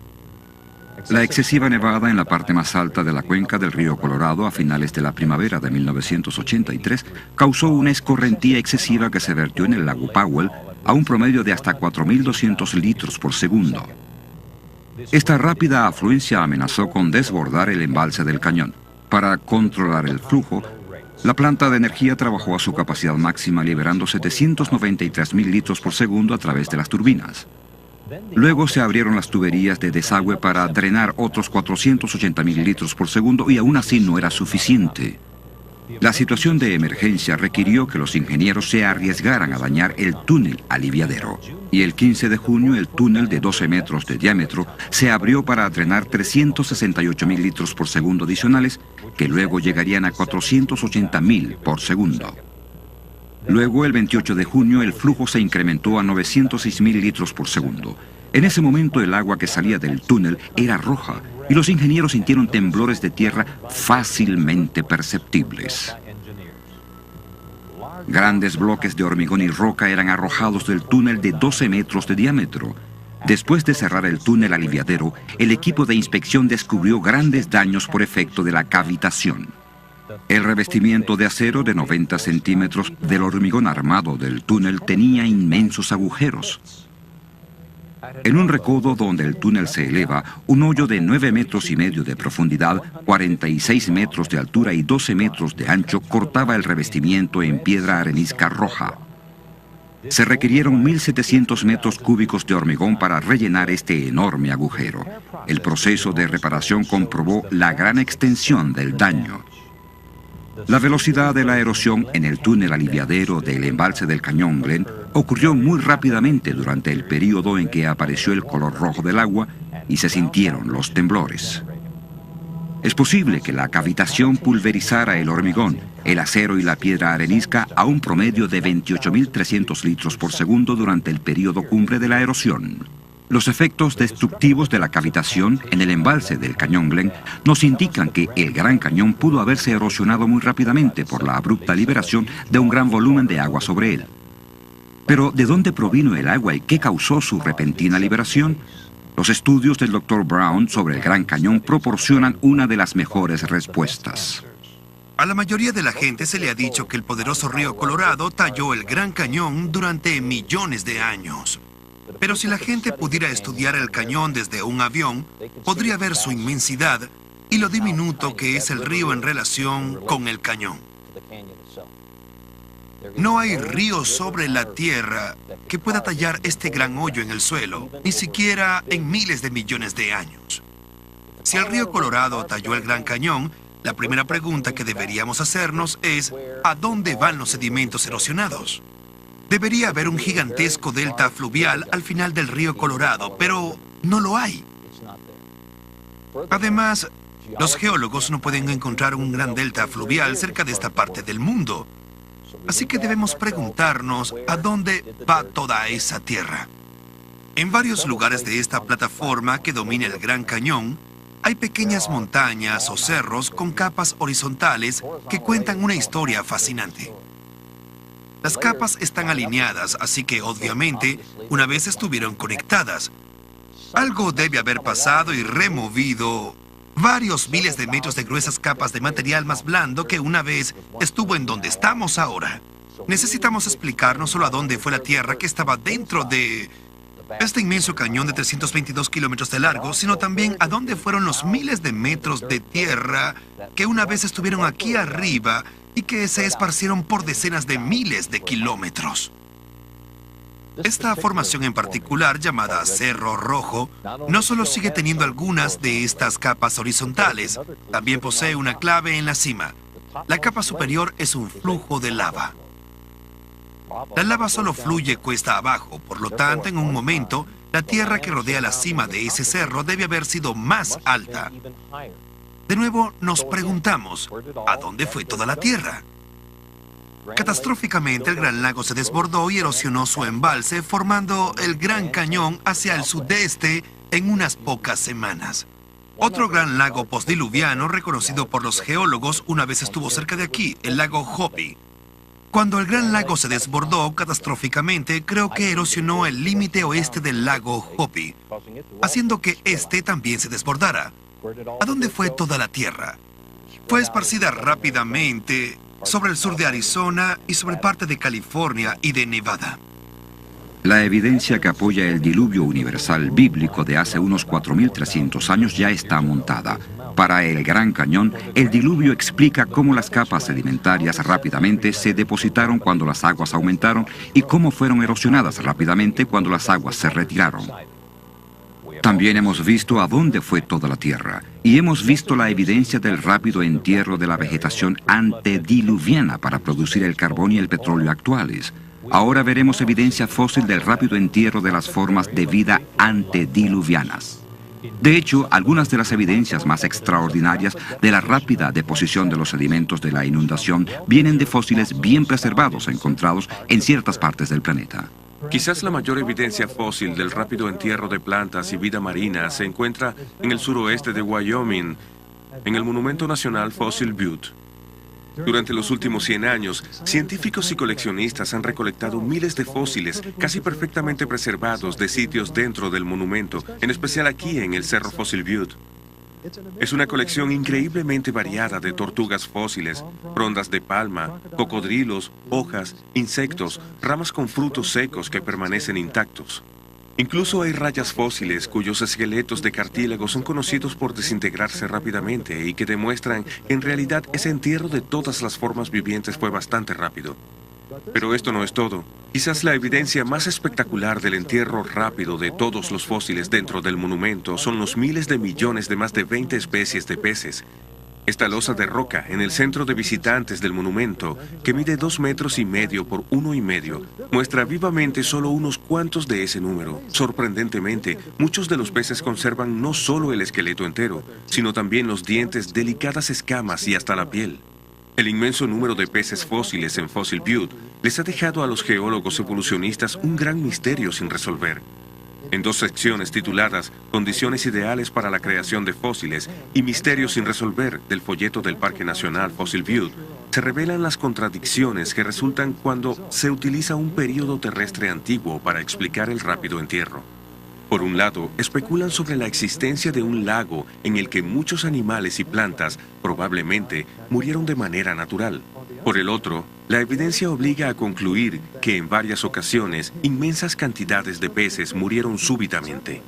La excesiva nevada en la parte más alta de la cuenca del río Colorado a finales de la primavera de 1983 causó una escorrentía excesiva que se vertió en el lago Powell a un promedio de hasta 4.200 litros por segundo. Esta rápida afluencia amenazó con desbordar el embalse del cañón. Para controlar el flujo, la planta de energía trabajó a su capacidad máxima liberando 793.000 litros por segundo a través de las turbinas. Luego se abrieron las tuberías de desagüe para drenar otros 480.000 litros por segundo y aún así no era suficiente. La situación de emergencia requirió que los ingenieros se arriesgaran a dañar el túnel aliviadero. Y el 15 de junio el túnel de 12 metros de diámetro se abrió para drenar 368.000 litros por segundo adicionales, que luego llegarían a 480.000 por segundo. Luego, el 28 de junio, el flujo se incrementó a 906.000 litros por segundo. En ese momento, el agua que salía del túnel era roja y los ingenieros sintieron temblores de tierra fácilmente perceptibles. Grandes bloques de hormigón y roca eran arrojados del túnel de 12 metros de diámetro. Después de cerrar el túnel aliviadero, el equipo de inspección descubrió grandes daños por efecto de la cavitación. El revestimiento de acero de 90 centímetros del hormigón armado del túnel tenía inmensos agujeros. En un recodo donde el túnel se eleva, un hoyo de 9 metros y medio de profundidad, 46 metros de altura y 12 metros de ancho cortaba el revestimiento en piedra arenisca roja. Se requirieron 1.700 metros cúbicos de hormigón para rellenar este enorme agujero. El proceso de reparación comprobó la gran extensión del daño. La velocidad de la erosión en el túnel aliviadero del embalse del Cañón Glen ocurrió muy rápidamente durante el período en que apareció el color rojo del agua y se sintieron los temblores. Es posible que la cavitación pulverizara el hormigón, el acero y la piedra arenisca a un promedio de 28.300 litros por segundo durante el período cumbre de la erosión. Los efectos destructivos de la cavitación en el embalse del Cañón Glen nos indican que el Gran Cañón pudo haberse erosionado muy rápidamente por la abrupta liberación de un gran volumen de agua sobre él. Pero, ¿de dónde provino el agua y qué causó su repentina liberación? Los estudios del Dr. Brown sobre el Gran Cañón proporcionan una de las mejores respuestas. A la mayoría de la gente se le ha dicho que el poderoso río Colorado talló el Gran Cañón durante millones de años. Pero si la gente pudiera estudiar el cañón desde un avión, podría ver su inmensidad y lo diminuto que es el río en relación con el cañón. No hay río sobre la tierra que pueda tallar este gran hoyo en el suelo, ni siquiera en miles de millones de años. Si el río Colorado talló el Gran Cañón, la primera pregunta que deberíamos hacernos es ¿a dónde van los sedimentos erosionados? Debería haber un gigantesco delta fluvial al final del río Colorado, pero no lo hay. Además, los geólogos no pueden encontrar un gran delta fluvial cerca de esta parte del mundo. Así que debemos preguntarnos a dónde va toda esa tierra. En varios lugares de esta plataforma que domina el Gran Cañón, hay pequeñas montañas o cerros con capas horizontales que cuentan una historia fascinante. Las capas están alineadas, así que obviamente una vez estuvieron conectadas. Algo debe haber pasado y removido varios miles de metros de gruesas capas de material más blando que una vez estuvo en donde estamos ahora. Necesitamos explicar no solo a dónde fue la Tierra que estaba dentro de este inmenso cañón de 322 kilómetros de largo, sino también a dónde fueron los miles de metros de tierra que una vez estuvieron aquí arriba y que se esparcieron por decenas de miles de kilómetros. Esta formación en particular, llamada Cerro Rojo, no solo sigue teniendo algunas de estas capas horizontales, también posee una clave en la cima. La capa superior es un flujo de lava. La lava solo fluye cuesta abajo, por lo tanto, en un momento, la tierra que rodea la cima de ese cerro debe haber sido más alta. De nuevo, nos preguntamos, ¿a dónde fue toda la tierra? Catastróficamente, el Gran Lago se desbordó y erosionó su embalse, formando el Gran Cañón hacia el sudeste en unas pocas semanas. Otro gran lago postdiluviano, reconocido por los geólogos, una vez estuvo cerca de aquí, el lago Hopi. Cuando el Gran Lago se desbordó catastróficamente, creo que erosionó el límite oeste del lago Hopi, haciendo que este también se desbordara. ¿A dónde fue toda la tierra? Fue esparcida rápidamente sobre el sur de Arizona y sobre parte de California y de Nevada. La evidencia que apoya el diluvio universal bíblico de hace unos 4.300 años ya está montada. Para el Gran Cañón, el diluvio explica cómo las capas sedimentarias rápidamente se depositaron cuando las aguas aumentaron y cómo fueron erosionadas rápidamente cuando las aguas se retiraron. También hemos visto a dónde fue toda la tierra, y hemos visto la evidencia del rápido entierro de la vegetación antediluviana para producir el carbón y el petróleo actuales. Ahora veremos evidencia fósil del rápido entierro de las formas de vida antediluvianas. De hecho, algunas de las evidencias más extraordinarias de la rápida deposición de los sedimentos de la inundación vienen de fósiles bien preservados encontrados en ciertas partes del planeta. Quizás la mayor evidencia fósil del rápido entierro de plantas y vida marina se encuentra en el suroeste de Wyoming, en el Monumento Nacional Fossil Butte. Durante los últimos 100 años, científicos y coleccionistas han recolectado miles de fósiles casi perfectamente preservados de sitios dentro del monumento, en especial aquí en el Cerro Fossil Butte. Es una colección increíblemente variada de tortugas fósiles, frondas de palma, cocodrilos, hojas, insectos, ramas con frutos secos que permanecen intactos. Incluso hay rayas fósiles cuyos esqueletos de cartílago son conocidos por desintegrarse rápidamente y que demuestran que en realidad ese entierro de todas las formas vivientes fue bastante rápido. Pero esto no es todo. Quizás la evidencia más espectacular del entierro rápido de todos los fósiles dentro del monumento son los miles de millones de más de 20 especies de peces. Esta losa de roca en el centro de visitantes del monumento, que mide 2,5 metros por 1,5 metros, muestra vivamente solo unos cuantos de ese número. Sorprendentemente, muchos de los peces conservan no solo el esqueleto entero, sino también los dientes, delicadas escamas y hasta la piel. El inmenso número de peces fósiles en Fossil Butte les ha dejado a los geólogos evolucionistas un gran misterio sin resolver. En 2 secciones tituladas Condiciones ideales para la creación de fósiles y Misterios sin resolver del folleto del Parque Nacional Fossil Butte, se revelan las contradicciones que resultan cuando se utiliza un período terrestre antiguo para explicar el rápido entierro. Por un lado, especulan sobre la existencia de un lago en el que muchos animales y plantas probablemente murieron de manera natural. Por el otro, la evidencia obliga a concluir que en varias ocasiones inmensas cantidades de peces murieron súbitamente.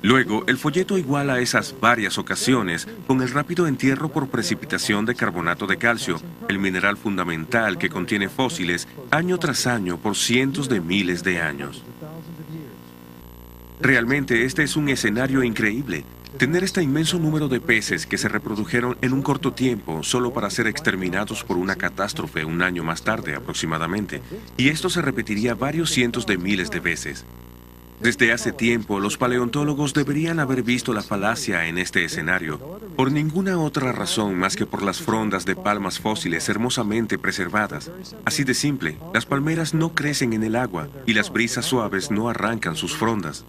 Luego, el folleto iguala esas varias ocasiones con el rápido entierro por precipitación de carbonato de calcio, el mineral fundamental que contiene fósiles año tras año por cientos de miles de años. Realmente este es un escenario increíble. Tener este inmenso número de peces que se reprodujeron en un corto tiempo solo para ser exterminados por una catástrofe un año más tarde aproximadamente. Y esto se repetiría varios cientos de miles de veces. Desde hace tiempo, los paleontólogos deberían haber visto la falacia en este escenario, por ninguna otra razón más que por las frondas de palmas fósiles hermosamente preservadas. Así de simple, las palmeras no crecen en el agua y las brisas suaves no arrancan sus frondas.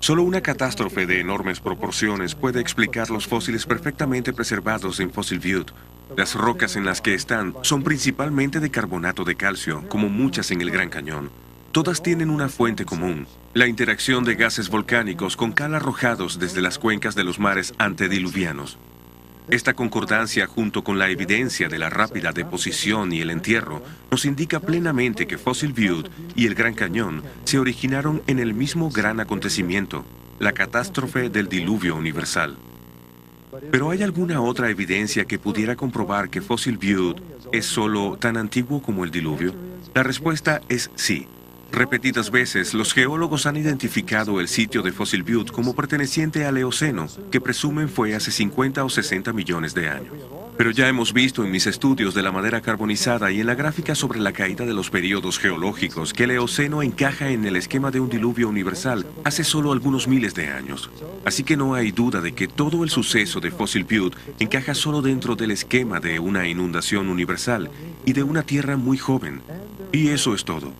Solo una catástrofe de enormes proporciones puede explicar los fósiles perfectamente preservados en Fossil Butte. Las rocas en las que están son principalmente de carbonato de calcio, como muchas en el Gran Cañón. Todas tienen una fuente común: la interacción de gases volcánicos con cal arrojados desde las cuencas de los mares antediluvianos. Esta concordancia, junto con la evidencia de la rápida deposición y el entierro, nos indica plenamente que Fossil Butte y el Gran Cañón se originaron en el mismo gran acontecimiento, la catástrofe del diluvio universal. ¿Pero hay alguna otra evidencia que pudiera comprobar que Fossil Butte es solo tan antiguo como el diluvio? La respuesta es sí. Repetidas veces, los geólogos han identificado el sitio de Fossil Butte como perteneciente al Eoceno, que presumen fue hace 50 o 60 millones de años. Pero ya hemos visto en mis estudios de la madera carbonizada y en la gráfica sobre la caída de los periodos geológicos que el Eoceno encaja en el esquema de un diluvio universal hace solo algunos miles de años. Así que no hay duda de que todo el suceso de Fossil Butte encaja solo dentro del esquema de una inundación universal y de una Tierra muy joven. Y eso es todo.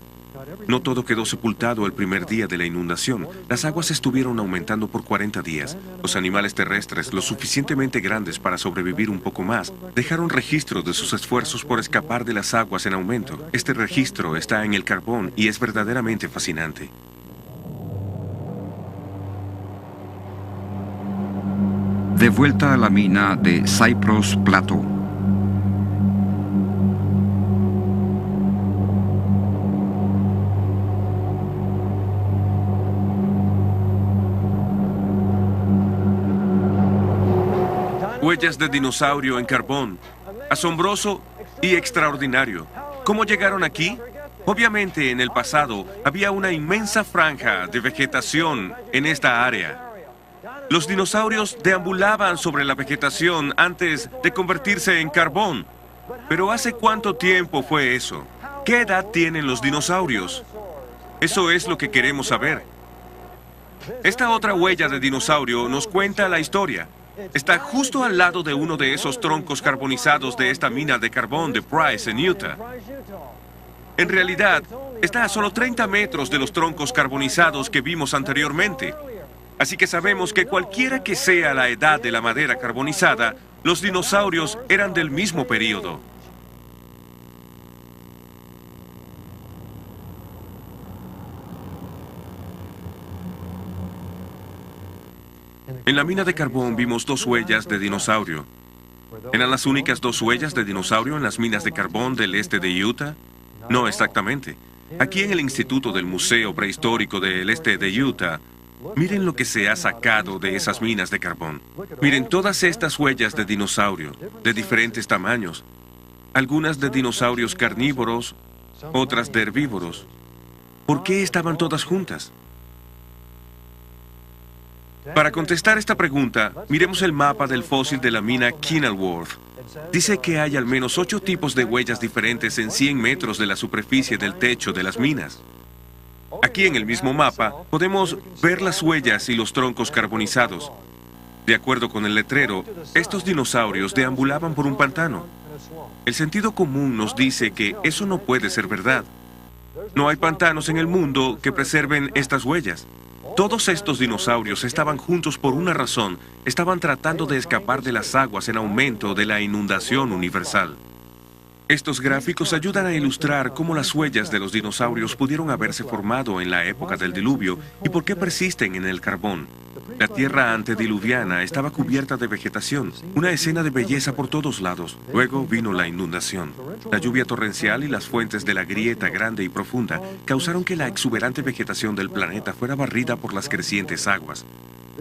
No todo quedó sepultado el primer día de la inundación. Las aguas estuvieron aumentando por 40 días. Los animales terrestres, lo suficientemente grandes para sobrevivir un poco más, dejaron registro de sus esfuerzos por escapar de las aguas en aumento. Este registro está en el carbón y es verdaderamente fascinante. De vuelta a la mina de Cypress Plateau. Huellas de dinosaurio en carbón. Asombroso y extraordinario. ¿Cómo llegaron aquí? Obviamente, en el pasado, había una inmensa franja de vegetación en esta área. Los dinosaurios deambulaban sobre la vegetación antes de convertirse en carbón. Pero ¿hace cuánto tiempo fue eso? ¿Qué edad tienen los dinosaurios? Eso es lo que queremos saber. Esta otra huella de dinosaurio nos cuenta la historia. Está justo al lado de uno de esos troncos carbonizados de esta mina de carbón de Price en Utah. En realidad, está a solo 30 metros de los troncos carbonizados que vimos anteriormente. Así que sabemos que cualquiera que sea la edad de la madera carbonizada, los dinosaurios eran del mismo período. En la mina de carbón vimos dos huellas de dinosaurio. ¿Eran las únicas dos huellas de dinosaurio en las minas de carbón del este de Utah? No exactamente. Aquí en el Instituto del Museo Prehistórico del Este de Utah, miren lo que se ha sacado de esas minas de carbón. Miren todas estas huellas de dinosaurio, de diferentes tamaños. Algunas de dinosaurios carnívoros, otras de herbívoros. ¿Por qué estaban todas juntas? Para contestar esta pregunta, miremos el mapa del fósil de la mina Kenilworth. Dice que hay al menos 8 tipos de huellas diferentes en 100 metros de la superficie del techo de las minas. Aquí en el mismo mapa podemos ver las huellas y los troncos carbonizados. De acuerdo con el letrero, estos dinosaurios deambulaban por un pantano. El sentido común nos dice que eso no puede ser verdad. No hay pantanos en el mundo que preserven estas huellas. Todos estos dinosaurios estaban juntos por una razón. Estaban tratando de escapar de las aguas en aumento de la inundación universal. Estos gráficos ayudan a ilustrar cómo las huellas de los dinosaurios pudieron haberse formado en la época del diluvio y por qué persisten en el carbón. La tierra antediluviana estaba cubierta de vegetación, una escena de belleza por todos lados. Luego vino la inundación. La lluvia torrencial y las fuentes de la grieta grande y profunda causaron que la exuberante vegetación del planeta fuera barrida por las crecientes aguas.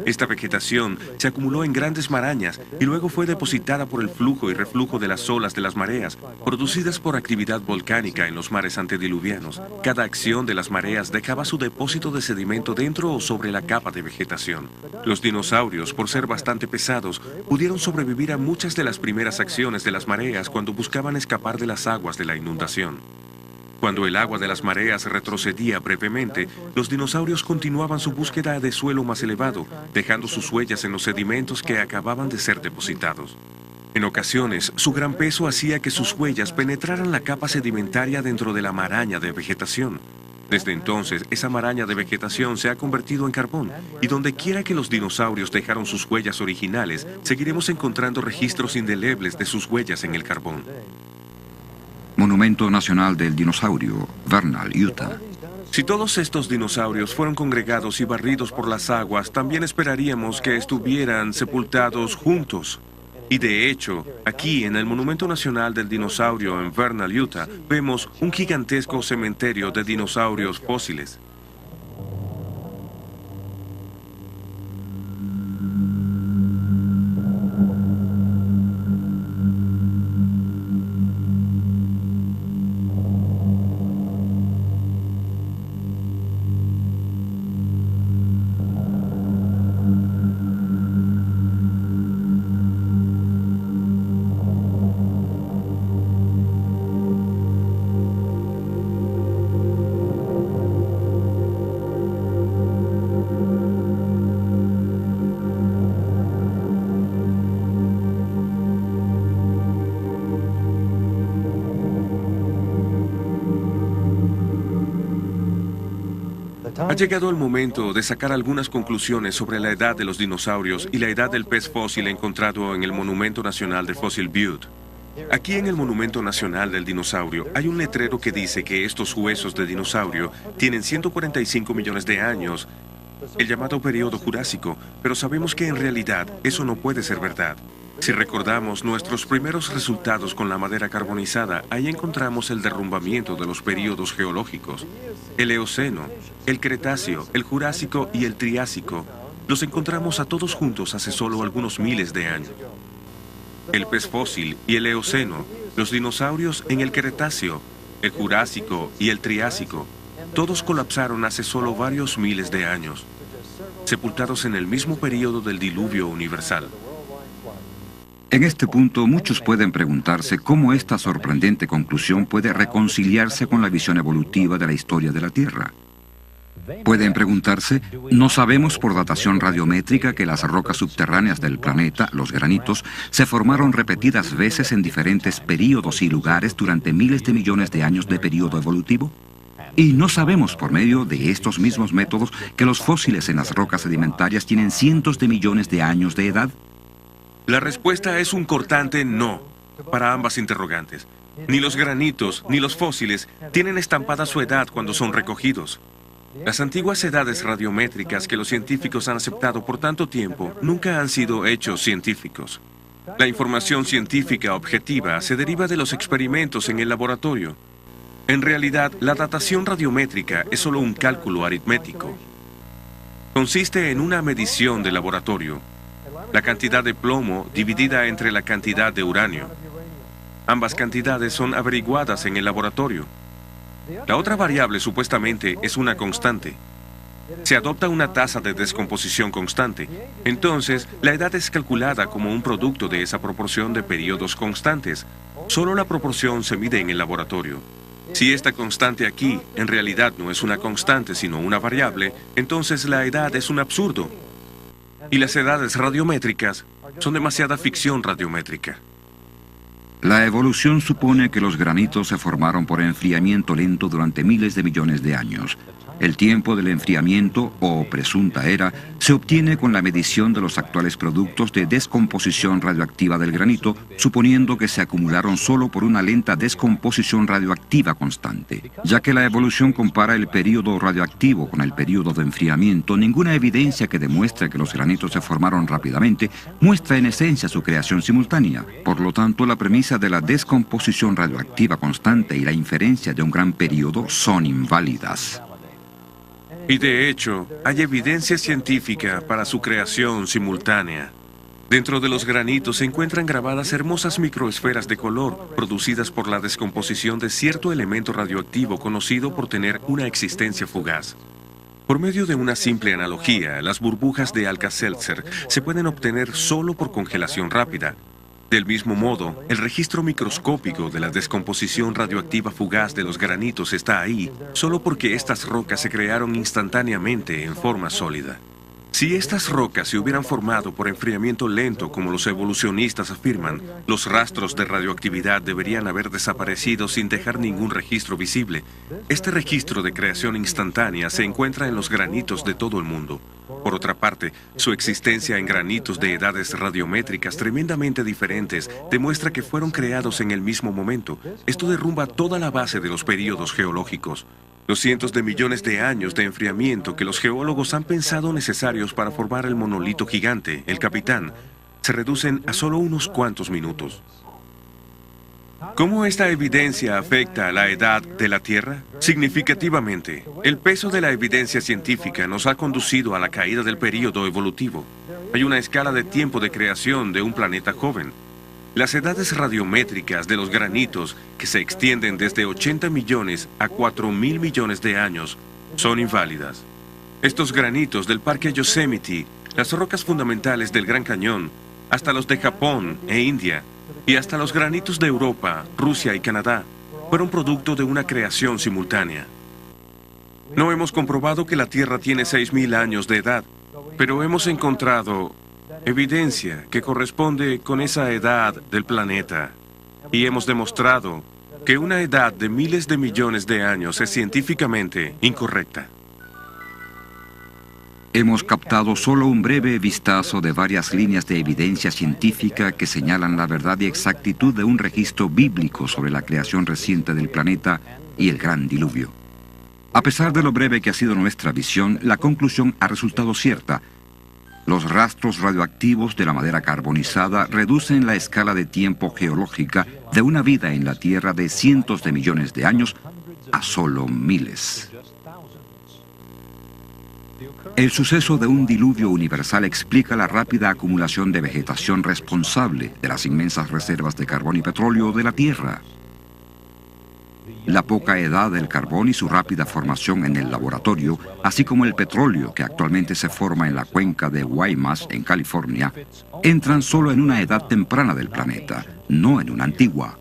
Esta vegetación se acumuló en grandes marañas y luego fue depositada por el flujo y reflujo de las olas de las mareas, producidas por actividad volcánica en los mares antediluvianos. Cada acción de las mareas dejaba su depósito de sedimento dentro o sobre la capa de vegetación. Los dinosaurios, por ser bastante pesados, pudieron sobrevivir a muchas de las primeras acciones de las mareas cuando buscaban escapar de las aguas de la inundación. Cuando el agua de las mareas retrocedía brevemente, los dinosaurios continuaban su búsqueda de suelo más elevado, dejando sus huellas en los sedimentos que acababan de ser depositados. En ocasiones, su gran peso hacía que sus huellas penetraran la capa sedimentaria dentro de la maraña de vegetación. Desde entonces, esa maraña de vegetación se ha convertido en carbón, y donde quiera que los dinosaurios dejaron sus huellas originales, seguiremos encontrando registros indelebles de sus huellas en el carbón. Monumento Nacional del Dinosaurio, Vernal, Utah. Si todos estos dinosaurios fueron congregados y barridos por las aguas, también esperaríamos que estuvieran sepultados juntos. Y de hecho, aquí en el Monumento Nacional del Dinosaurio en Vernal, Utah, vemos un gigantesco cementerio de dinosaurios fósiles. Ha llegado el momento de sacar algunas conclusiones sobre la edad de los dinosaurios y la edad del pez fósil encontrado en el Monumento Nacional de Fossil Butte. Aquí en el Monumento Nacional del Dinosaurio hay un letrero que dice que estos huesos de dinosaurio tienen 145 millones de años, el llamado periodo Jurásico, pero sabemos que en realidad eso no puede ser verdad. Si recordamos nuestros primeros resultados con la madera carbonizada, ahí encontramos el derrumbamiento de los períodos geológicos. El Eoceno, el Cretáceo, el Jurásico y el Triásico, los encontramos a todos juntos hace solo algunos miles de años. El pez fósil y el Eoceno, los dinosaurios en el Cretáceo, el Jurásico y el Triásico, todos colapsaron hace solo varios miles de años, sepultados en el mismo período del diluvio universal. En este punto, muchos pueden preguntarse cómo esta sorprendente conclusión puede reconciliarse con la visión evolutiva de la historia de la Tierra. Pueden preguntarse, ¿no sabemos por datación radiométrica que las rocas subterráneas del planeta, los granitos, se formaron repetidas veces en diferentes períodos y lugares durante miles de millones de años de período evolutivo? ¿Y no sabemos por medio de estos mismos métodos que los fósiles en las rocas sedimentarias tienen cientos de millones de años de edad? La respuesta es un cortante no para ambas interrogantes. Ni los granitos ni los fósiles tienen estampada su edad cuando son recogidos. Las antiguas edades radiométricas que los científicos han aceptado por tanto tiempo nunca han sido hechos científicos. La información científica objetiva se deriva de los experimentos en el laboratorio. En realidad, la datación radiométrica es solo un cálculo aritmético. Consiste en una medición de laboratorio, la cantidad de plomo dividida entre la cantidad de uranio. Ambas cantidades son averiguadas en el laboratorio. La otra variable supuestamente es una constante. Se adopta una tasa de descomposición constante. Entonces, la edad es calculada como un producto de esa proporción de periodos constantes. Solo la proporción se mide en el laboratorio. Si esta constante aquí en realidad no es una constante sino una variable, entonces la edad es un absurdo. Y las edades radiométricas son demasiada ficción radiométrica. La evolución supone que los granitos se formaron por enfriamiento lento durante miles de millones de años. El tiempo del enfriamiento, o presunta era, se obtiene con la medición de los actuales productos de descomposición radioactiva del granito, suponiendo que se acumularon solo por una lenta descomposición radioactiva constante. Ya que la evolución compara el período radioactivo con el período de enfriamiento, ninguna evidencia que demuestre que los granitos se formaron rápidamente muestra en esencia su creación simultánea. Por lo tanto, la premisa de la descomposición radioactiva constante y la inferencia de un gran período son inválidas. Y de hecho, hay evidencia científica para su creación simultánea. Dentro de los granitos se encuentran grabadas hermosas microesferas de color, producidas por la descomposición de cierto elemento radioactivo conocido por tener una existencia fugaz. Por medio de una simple analogía, las burbujas de Alka-Seltzer se pueden obtener solo por congelación rápida. Del mismo modo, el registro microscópico de la descomposición radioactiva fugaz de los granitos está ahí solo porque estas rocas se crearon instantáneamente en forma sólida. Si estas rocas se hubieran formado por enfriamiento lento, como los evolucionistas afirman, los rastros de radioactividad deberían haber desaparecido sin dejar ningún registro visible. Este registro de creación instantánea se encuentra en los granitos de todo el mundo. Por otra parte, su existencia en granitos de edades radiométricas tremendamente diferentes demuestra que fueron creados en el mismo momento. Esto derrumba toda la base de los períodos geológicos. Los cientos de millones de años de enfriamiento que los geólogos han pensado necesarios para formar el monolito gigante, el Capitán, se reducen a solo unos cuantos minutos. ¿Cómo esta evidencia afecta a la edad de la Tierra? Significativamente, el peso de la evidencia científica nos ha conducido a la caída del período evolutivo. Hay una escala de tiempo de creación de un planeta joven. Las edades radiométricas de los granitos, que se extienden desde 80 millones a 4.000 millones de años, son inválidas. Estos granitos del Parque Yosemite, las rocas fundamentales del Gran Cañón, hasta los de Japón e India, y hasta los granitos de Europa, Rusia y Canadá, fueron producto de una creación simultánea. No hemos comprobado que la Tierra tiene 6.000 años de edad, pero hemos encontrado evidencia que corresponde con esa edad del planeta, y hemos demostrado que una edad de miles de millones de años es científicamente incorrecta. Hemos captado solo un breve vistazo de varias líneas de evidencia científica que señalan la verdad y exactitud de un registro bíblico sobre la creación reciente del planeta y el gran diluvio. A pesar de lo breve que ha sido nuestra visión, la conclusión ha resultado cierta. Los rastros radioactivos de la madera carbonizada reducen la escala de tiempo geológica de una vida en la Tierra de cientos de millones de años a solo miles. El suceso de un diluvio universal explica la rápida acumulación de vegetación responsable de las inmensas reservas de carbón y petróleo de la Tierra. La poca edad del carbón y su rápida formación en el laboratorio, así como el petróleo que actualmente se forma en la cuenca de Guaymas, en California, entran solo en una edad temprana del planeta, no en una antigua.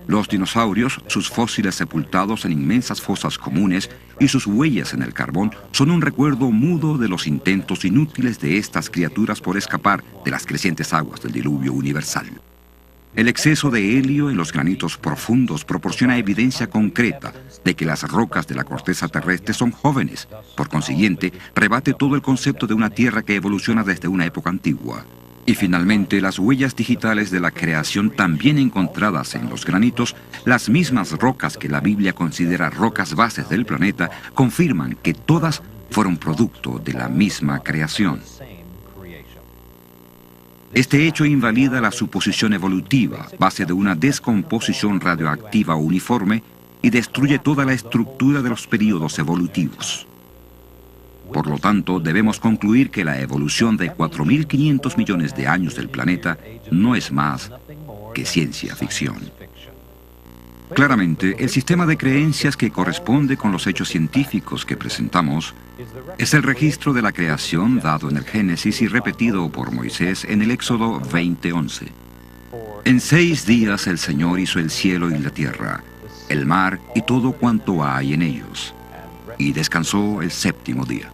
Los dinosaurios, sus fósiles sepultados en inmensas fosas comunes y sus huellas en el carbón son un recuerdo mudo de los intentos inútiles de estas criaturas por escapar de las crecientes aguas del diluvio universal. El exceso de helio en los granitos profundos proporciona evidencia concreta de que las rocas de la corteza terrestre son jóvenes. Por consiguiente, rebate todo el concepto de una Tierra que evoluciona desde una época antigua. Y finalmente, las huellas digitales de la creación también encontradas en los granitos, las mismas rocas que la Biblia considera rocas bases del planeta, confirman que todas fueron producto de la misma creación. Este hecho invalida la suposición evolutiva, base de una descomposición radioactiva uniforme, y destruye toda la estructura de los períodos evolutivos. Por lo tanto, debemos concluir que la evolución de 4.500 millones de años del planeta no es más que ciencia ficción. Claramente, el sistema de creencias que corresponde con los hechos científicos que presentamos es el registro de la creación dado en el Génesis y repetido por Moisés en el Éxodo 20:11. En 6 días el Señor hizo el cielo y la tierra, el mar y todo cuanto hay en ellos, y descansó el 7º día.